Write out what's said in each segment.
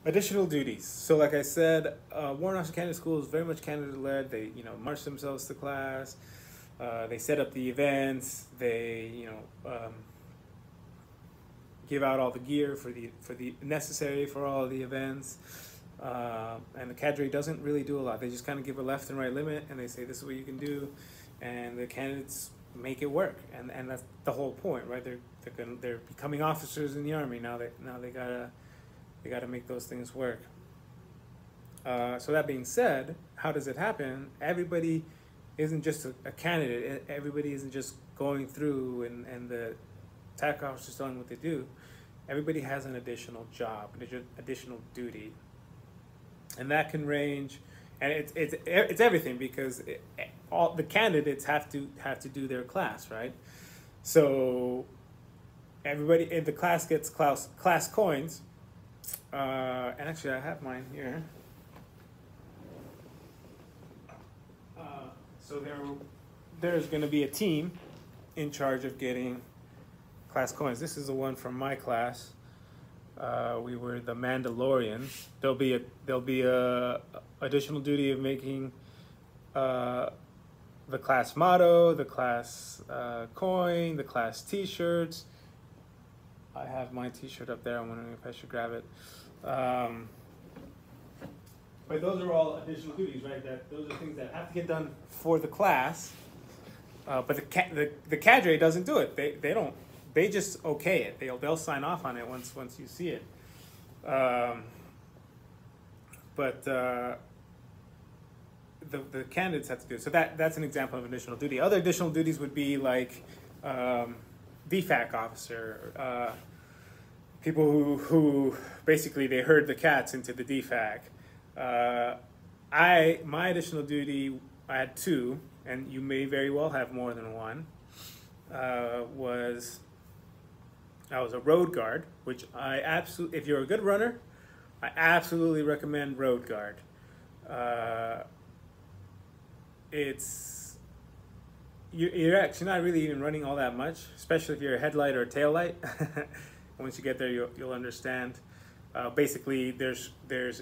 Additional duties. So, like I said, Warren Austin Candidate School is very much candidate-led. They, march themselves to class. They set up the events. They, give out all the gear for the necessary for all of the events. And the cadre doesn't really do a lot. They just kind of give a left and right limit, and they say this is what you can do, and the candidates make it work. And that's the whole point, right? They're becoming officers in the Army now. They gotta make those things work. So that being said, how does it happen? Everybody isn't just a candidate. Everybody isn't just going through and the TAC officers telling what they do. Everybody has an additional job, additional duty, and that can range. And it's everything, because all the candidates have to do their class, right? So everybody in the class gets class coins. And actually, I have mine here. So there's going to be a team in charge of getting class coins. This is the one from my class. We were the Mandalorians. There'll be a additional duty of making the class motto, the class coin, the class T-shirts. I have my T-shirt up there. I'm wondering if I should grab it. But those are all additional duties, right? Those are things that have to get done for the class. But the cadre doesn't do it. They don't. They just okay it. They'll sign off on it once you see it. But the candidates have to do it. So that's an example of additional duty. Other additional duties would be like DFAC officer, people who basically they herd the cats into the DFAC. My additional duty, I had two, and you may very well have more than one. I was a road guard, which if you're a good runner, I absolutely recommend road guard. You're actually not really even running all that much, especially if you're a headlight or a tail light. Once you get there, you'll understand. Basically, there's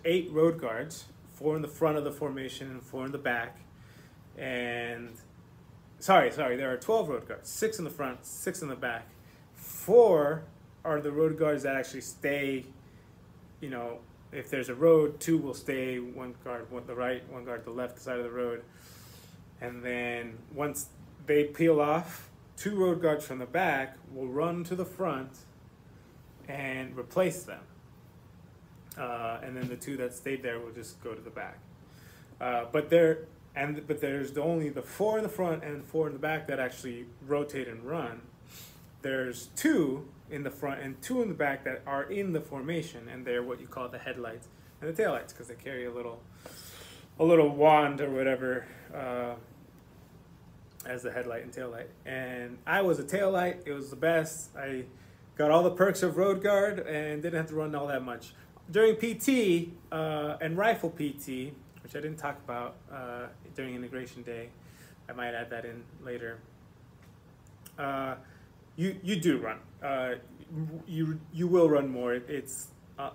8 road guards, 4 in the front of the formation and 4 in the back. And sorry, there are 12 road guards, 6 in the front, 6 in the back. 4 are the road guards that actually stay. If there's a road, 2 will stay. One guard the right, one guard the left side of the road. And then once they peel off, 2 road guards from the back will run to the front and replace them. And then the 2 that stayed there will just go to the back. But there's only the 4 in the front and 4 in the back that actually rotate and run. There's 2 in the front and 2 in the back that are in the formation, and they're what you call the headlights and the taillights, because they carry a little wand or whatever as the headlight and taillight. And I was a taillight. It was the best. I got all the perks of road guard and didn't have to run all that much. During PT and rifle PT, which I didn't talk about during integration day, I might add that in later. You do run. You will run more. It's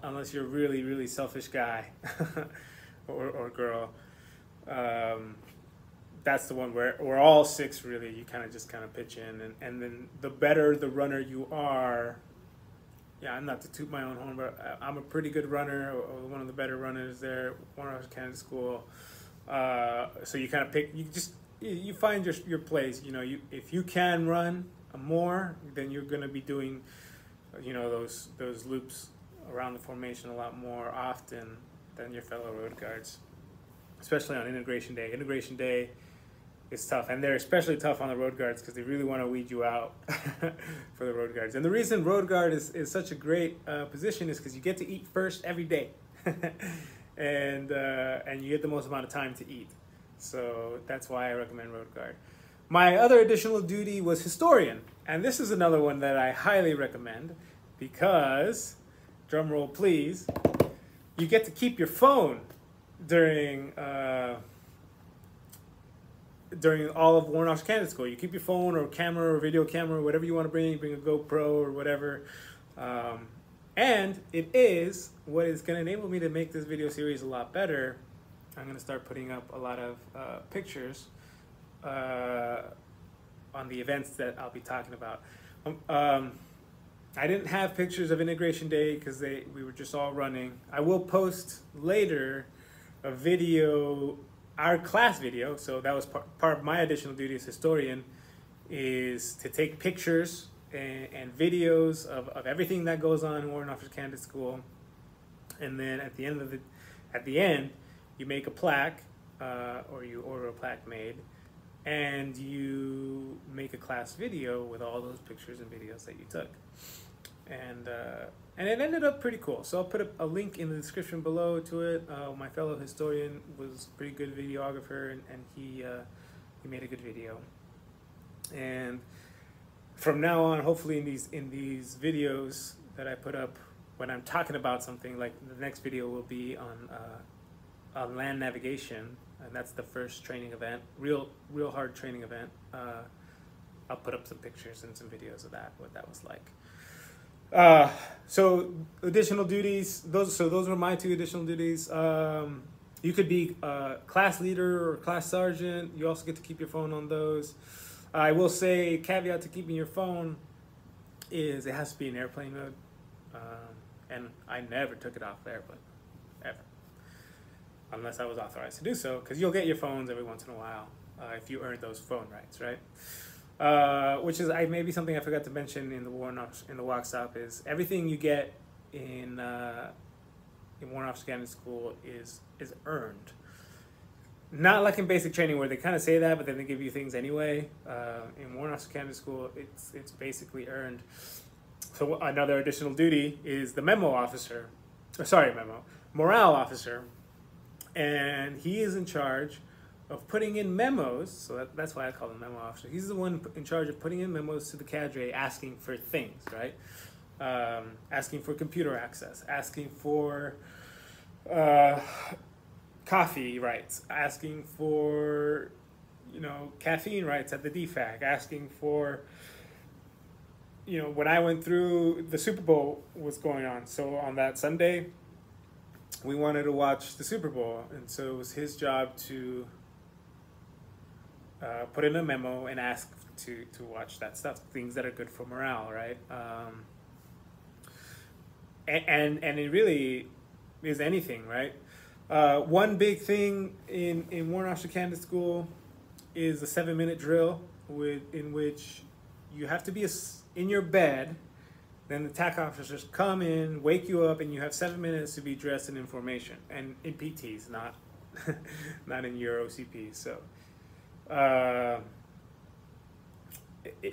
unless you're a really, really selfish guy or girl. That's the one where all 6 really you kind of pitch in, and then the better the runner you are. Yeah, I'm not to toot my own horn, but I'm a pretty good runner, or one of the better runners there, Warren Austin Candidate School. So you kind of pick, you find your place. If you can run more, then you're going to be doing, those loops around the formation a lot more often than your fellow road guards, especially on integration day. Integration day is tough, and they're especially tough on the road guards because they really want to weed you out for the road guards. And the reason road guard is such a great position is because you get to eat first every day, and you get the most amount of time to eat. So that's why I recommend road guard. My other additional duty was historian, and this is another one that I highly recommend because, drum roll please, you get to keep your phone during all of Warren Austin Candidate School. You keep your phone or camera or video camera or whatever you want to bring. You bring a GoPro or whatever. And it is what is going to enable me to make this video series a lot better. I'm going to start putting up a lot of pictures on the events that I'll be talking about. I didn't have pictures of Integration Day because we were just all running. I will post later a video, our class video, so that was part of my additional duty as historian, is to take pictures and videos of everything that goes on in Warrant Officer Candidate School, and then at the end you make a plaque, or you order a plaque made, and you make a class video with all those pictures and videos that you took, and it ended up pretty cool. So I'll put a link in the description below to it. My fellow historian was a pretty good videographer, and he made a good video. And from now on, hopefully in these videos that I put up when I'm talking about something, like the next video will be on land navigation, and that's the first training event, real hard training event. I'll put up some pictures and some videos of that, what that was like. So additional duties, those were my 2 additional duties. You could be class leader or class sergeant. You also get to keep your phone on those. I will say, caveat to keeping your phone is it has to be in airplane mode. And I never took it off airplane, ever. Unless I was authorized to do so, because you'll get your phones every once in a while if you earn those phone rights, right? Which is maybe something I forgot to mention in the walk stop, is everything you get in Warrant Officer Candidate School is earned. Not like in basic training where they kind of say that, but then they give you things anyway. In Warrant Officer Candidate School, it's basically earned. So another additional duty is the morale officer, and he is in charge of putting in memos. So that's why I call him memo officer. He's the one in charge of putting in memos to the cadre, asking for things, right? Asking for computer access, asking for coffee rights, asking for, caffeine rights at the DFAC, asking for, when I went through, the Super Bowl was going on. So on that Sunday, we wanted to watch the Super Bowl. And so it was his job to put in a memo and ask to watch that stuff, things that are good for morale, right? And it really is anything, right? One big thing in Warrant Officer Candidate School is a 7-minute drill in which you have to be in your bed. Then the TAC officers come in, wake you up, and you have 7 minutes to be dressed in formation and in PTs, not in your OCP. So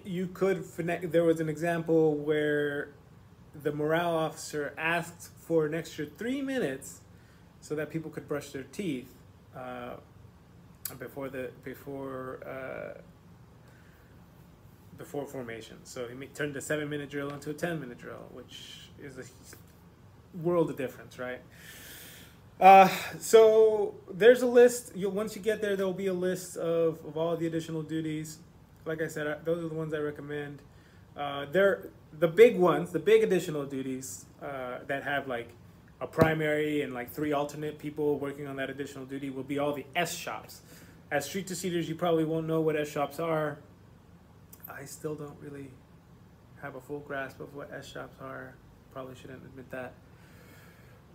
you could there was an example where the morale officer asked for an extra 3 minutes so that people could brush their teeth before formation. So he turned the 7-minute drill into a 10-minute drill, which is a world of difference, right? So there's a list. Once you get there, there'll be a list of all the additional duties. Like I said, those are the ones I recommend. They're the big ones, the big additional duties that have like a primary and like 3 alternate people working on that additional duty will be all the S shops. As street procedures, you probably won't know what S shops are. I still don't really have a full grasp of what S shops are. Probably shouldn't admit that,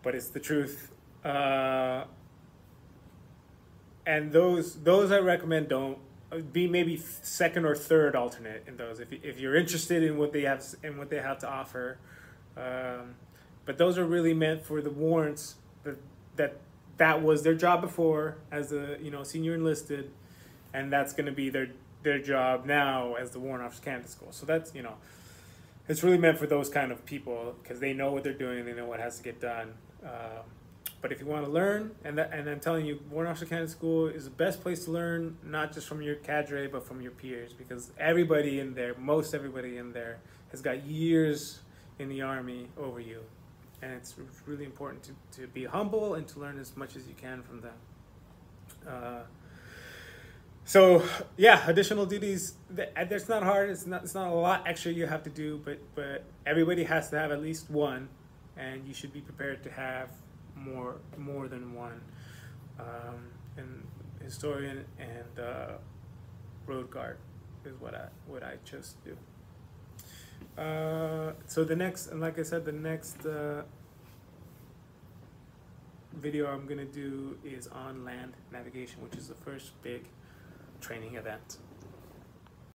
but it's the truth. And those I recommend don't be maybe second or third alternate in those if you're interested in what they have to offer. But those are really meant for the warrants that was their job before as a senior enlisted, and that's going to be their job now as the Warrant Officer Candidate School. So that's it's really meant for those kind of people because they know what they're doing, they know what has to get done. But if you want to learn, and I'm telling you, Warrant Officer Candidate School is the best place to learn, not just from your cadre, but from your peers, because everybody in there, most everybody in there, has got years in the Army over you. And it's really important to be humble and to learn as much as you can from them. So yeah, additional duties. That's not hard. It's not a lot extra you have to do, but everybody has to have at least one. and you should be prepared to have more than one. And historian and road guard is what I chose to do. So the next, and like I said, the next video I'm gonna do is on land navigation, which is the first big training event.